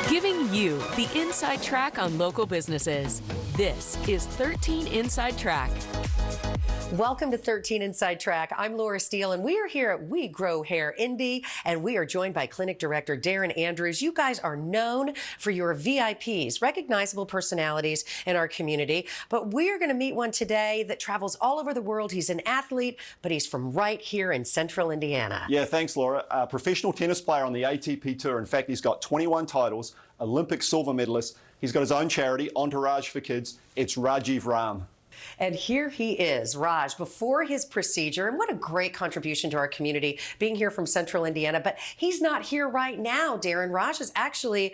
Giving you the inside track on local businesses. This is 13 Inside Track. Welcome to 13 Inside Track. I'm Laura Steele, and we are here at We Grow Hair Indy, and we are joined by Clinic Director Darren Andrews. You guys are known for your VIPs, recognizable personalities in our community, but we are going to meet one today that travels all over the world. He's an athlete, but he's from right here in central Indiana. Yeah, thanks, Laura. A professional tennis player on the ATP Tour. In fact, he's got 21 titles, Olympic silver medalist. He's got his own charity, EntouRaj for kids. It's Rajeev Ram. And here he is, Raj, before his procedure, and what a great contribution to our community, being here from central Indiana. But he's not here right now, Darren. Raj is actually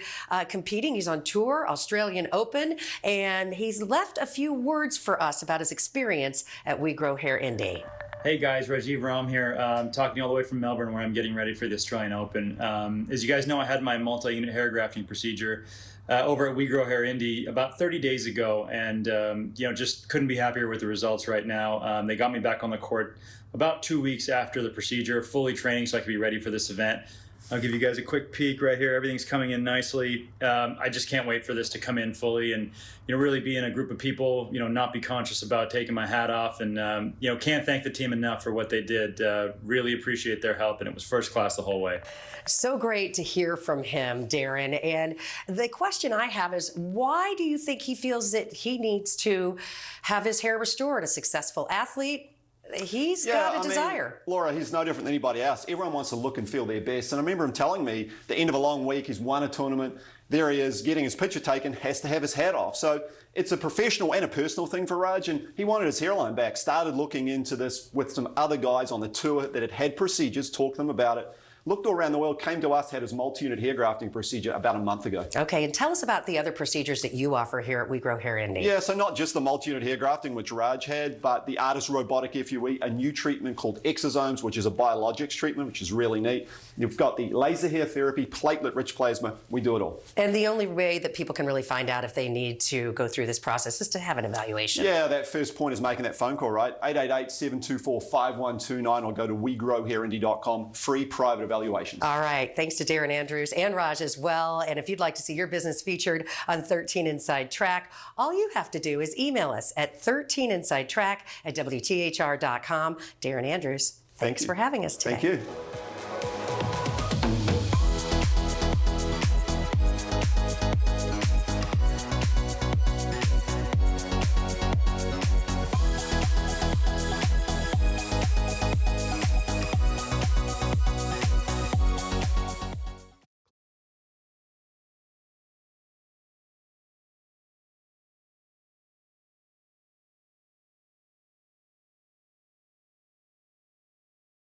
competing. He's on tour, Australian Open, and he's left a few words for us about his experience at We Grow Hair Indy. Hey guys, Rajeev Ram here, talking all the way from Melbourne, where I'm getting ready for the Australian Open. As you guys know, I had my multi-unit hair grafting procedure over at We Grow Hair Indy about 30 days ago, and just couldn't be happier with the results right now. They got me back on the court about 2 weeks after the procedure, fully training so I could be ready for this event. I'll give you guys a quick peek right here. Everything's coming in nicely. I just can't wait for this to come in fully and really be in a group of people, not be conscious about taking my hat off, and can't thank the team enough for what they did. Really appreciate their help, and it was first class the whole way. So great to hear from him, Darren. And the question I have is, why do you think he feels that he needs to have his hair restored? A successful athlete? He's got a desire. Laura, he's no different than anybody else. Everyone wants to look and feel their best. And I remember him telling me the end of a long week, he's won a tournament. There he is getting his picture taken, has to have his hat off. So it's a professional and a personal thing for Raj, and he wanted his hairline back. Started looking into this with some other guys on the tour that had had procedures, talked to them about it. Looked all around the world, came to us, had his multi-unit hair grafting procedure about a month ago. Okay, and tell us about the other procedures that you offer here at We Grow Hair Indy. Yeah, so not just the multi-unit hair grafting, which Raj had, but the artist robotic FUE, a new treatment called exosomes, which is a biologics treatment, which is really neat. You've got the laser hair therapy, platelet-rich plasma. We do it all. And the only way that people can really find out if they need to go through this process is to have an evaluation. Yeah, that first point is making that phone call, right? 888-724-5129, or go to wegrowhairindy.com. Free private evaluations. All right. Thanks to Darren Andrews and Raj as well. And if you'd like to see your business featured on 13 Inside Track, all you have to do is email us at 13insidetrack@wthr.com. Darren Andrews, thanks for having us today. Thank you.